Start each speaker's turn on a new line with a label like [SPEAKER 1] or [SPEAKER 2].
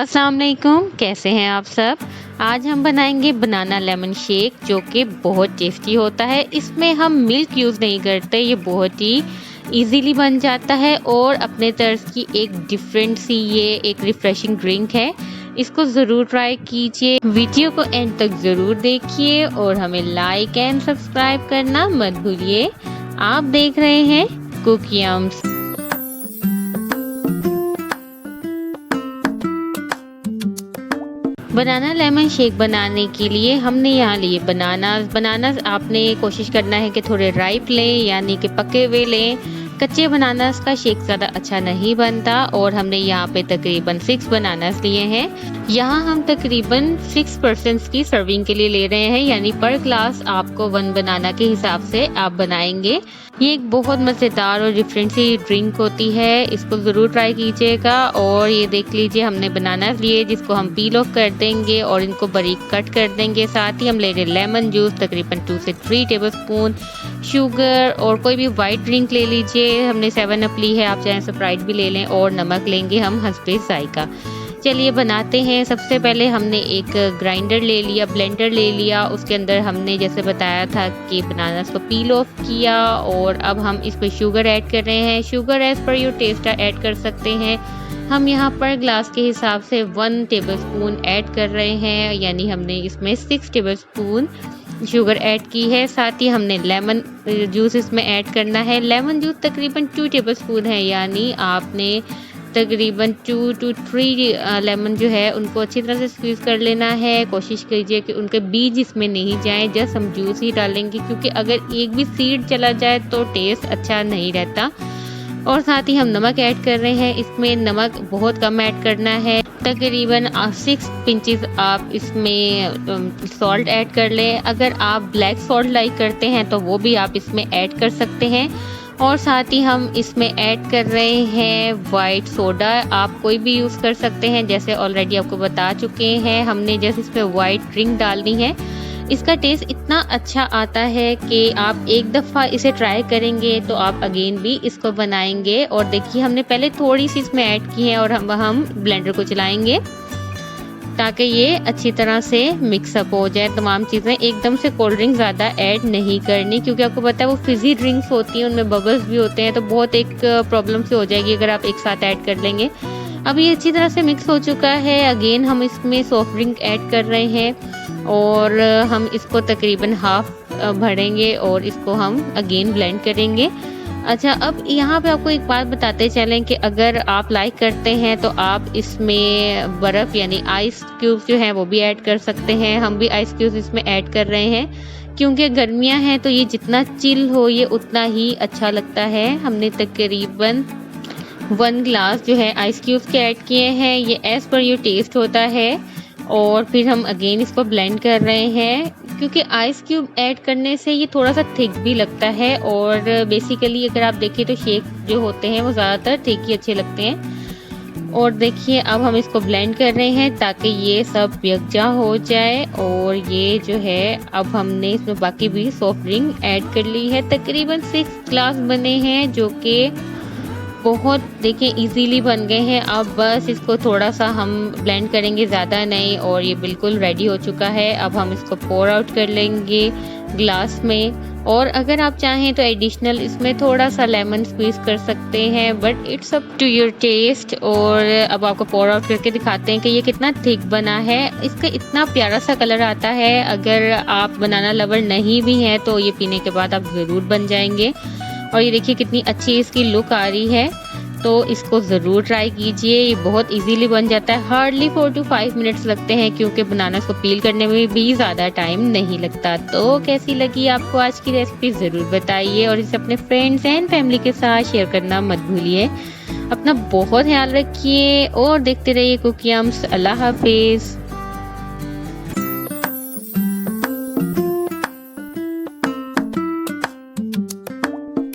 [SPEAKER 1] अस्सलाम वालेकुम, कैसे हैं आप सब। आज हम बनाएंगे बनाना लेमन शेक जो कि बहुत टेस्टी होता है। इसमें हम मिल्क यूज़ नहीं करते, ये बहुत ही इजीली बन जाता है और अपने तर्ज की एक डिफरेंट सी ये एक रिफ्रेशिंग ड्रिंक है। इसको ज़रूर ट्राई कीजिए, वीडियो को एंड तक ज़रूर देखिए और हमें लाइक एंड सब्सक्राइब करना मत भूलिए। आप देख रहे हैं कुक यम्स। बनाना लेमन शेक बनाने के लिए हमने यहाँ लिए बनानास आपने कोशिश करना है कि थोड़े राइप लें, यानी कि पके हुए लें। कच्चे बनानास का शेक ज़्यादा अच्छा नहीं बनता और हमने यहाँ पे तकरीबन 6 बनानास लिए हैं। यहाँ हम तकरीबन 6 पर्सन्स की सर्विंग के लिए ले रहे हैं, यानी पर ग्लास आपको 1 बनाना के हिसाब से आप बनाएंगे। ये एक बहुत मज़ेदार और डिफरेंट सी ड्रिंक होती है, इसको ज़रूर ट्राई कीजिएगा। और ये देख लीजिए हमने बनाना लिए जिसको हम पील ऑफ कर देंगे और इनको बारीक कट कर देंगे। साथ ही हम ले रहे लेमन जूस तकरीबन 2 से 3 टेबल स्पून, शुगर और कोई भी वाइट ड्रिंक ले लीजिए। हमने 7 अप ली है, आप चाहें स्प्राइट भी ले लें। और नमक लेंगे हम हस्बे जायका। चलिए बनाते हैं। सबसे पहले हमने एक ग्राइंडर ले लिया, ब्लेंडर ले लिया। उसके अंदर हमने जैसे बताया था कि बनानास को पील ऑफ किया और अब हम इस पर शुगर ऐड कर रहे हैं। Sugar as per your taste add कर सकते हैं। हम यहाँ पर ग्लास के हिसाब से 1 टेबल स्पून ऐड कर रहे हैं, यानी हमने इसमें 6 टेबल स्पून शुगर ऐड की है। साथ ही हमने लेमन जूस इसमें ऐड करना है। लेमन जूस तकरीबन 2 टेबल स्पून है, यानी आपने तकरीबन 2 to 3 लेमन जो है उनको अच्छी तरह से स्क्वीज़ कर लेना है। कोशिश कीजिए कि उनके बीज इसमें नहीं जाएं, जस्ट हम जूस ही डालेंगे क्योंकि अगर एक भी सीड चला जाए तो टेस्ट अच्छा नहीं रहता। और साथ ही हम नमक ऐड कर रहे हैं। इसमें नमक बहुत कम ऐड करना है, तकरीबन 6 पिंचेस आप इसमें सॉल्ट ऐड कर लें। अगर आप ब्लैक सॉल्ट लाइक करते हैं तो वो भी आप इसमें ऐड कर सकते हैं। और साथ ही हम इसमें ऐड कर रहे हैं वाइट सोडा, आप कोई भी यूज़ कर सकते हैं, जैसे ऑलरेडी आपको बता चुके हैं। हमने जैसे इसमें वाइट ड्रिंक डालनी है, इसका टेस्ट इतना अच्छा आता है कि आप एक दफ़ा इसे ट्राई करेंगे तो आप अगेन भी इसको बनाएंगे। और देखिए हमने पहले थोड़ी सी इसमें ऐड की है और हम ब्लेंडर को चलाएंगे ताकि ये अच्छी तरह से मिक्सअप हो जाए तमाम चीज़ें। एकदम से कोल्ड ड्रिंक ज़्यादा ऐड नहीं करनी क्योंकि आपको पता है वो फिज़ी ड्रिंक्स होती हैं, उनमें बबल्स भी होते हैं, तो बहुत एक प्रॉब्लम से हो जाएगी अगर आप एक साथ ऐड कर लेंगे। अब ये अच्छी तरह से मिक्स हो चुका है। अगेन हम इसमें सॉफ्ट ड्रिंक ऐड कर रहे हैं और हम इसको तकरीबन हाफ भरेंगे और इसको हम अगेन ब्लेंड करेंगे। अच्छा, अब यहाँ पे आपको एक बात बताते चलें कि अगर आप लाइक करते हैं तो आप इसमें बर्फ़ यानी आइस क्यूब्स जो हैं वो भी ऐड कर सकते हैं। हम भी आइस क्यूब्स इसमें ऐड कर रहे हैं क्योंकि गर्मियाँ हैं तो ये जितना चिल हो ये उतना ही अच्छा लगता है। हमने तकरीबन 1 ग्लास जो है आइस क्यूब्स के ऐड किए हैं, ये एज़ पर योर टेस्ट होता है। और फिर हम अगेन इसको ब्लेंड कर रहे हैं क्योंकि आइस क्यूब ऐड करने से ये थोड़ा सा थिक भी लगता है और बेसिकली अगर आप देखें तो शेक जो होते हैं वो ज़्यादातर थिक ही अच्छे लगते हैं। और देखिए अब हम इसको ब्लेंड कर रहे हैं ताकि ये सब यकजा हो जाए। और ये जो है अब हमने इसमें बाकी भी सॉफ्ट ड्रिंक ऐड कर ली है। तकरीबन 6 ग्लास बने हैं जो कि बहुत देखें इजीली बन गए हैं। अब बस इसको थोड़ा सा हम ब्लेंड करेंगे, ज़्यादा नहीं, और ये बिल्कुल रेडी हो चुका है। अब हम इसको पोर आउट कर लेंगे ग्लास में। और अगर आप चाहें तो एडिशनल इसमें थोड़ा सा लेमन स्क्वीज़ कर सकते हैं, but it's up to your taste. और अब आपको पोर आउट करके दिखाते हैं कि ये कितना थिक बना है। इसका इतना प्यारा सा कलर आता है, अगर आप बनाना लवर नहीं भी हैं तो ये पीने के बाद आप ज़रूर बन जाएंगे। और ये देखिए कितनी अच्छी इसकी लुक आ रही है, तो इसको ज़रूर ट्राई कीजिए। ये बहुत इजीली बन जाता है, हार्डली 4 to 5 मिनट्स लगते हैं क्योंकि बनाना को पील करने में भी ज़्यादा टाइम नहीं लगता। तो कैसी लगी आपको आज की रेसिपी ज़रूर बताइए और इसे अपने फ्रेंड्स एंड फैमिली के साथ शेयर करना मत भूलिए। अपना बहुत ख्याल रखिए और देखते रहिए कुक यम्स। अल्लाह हाफिज़।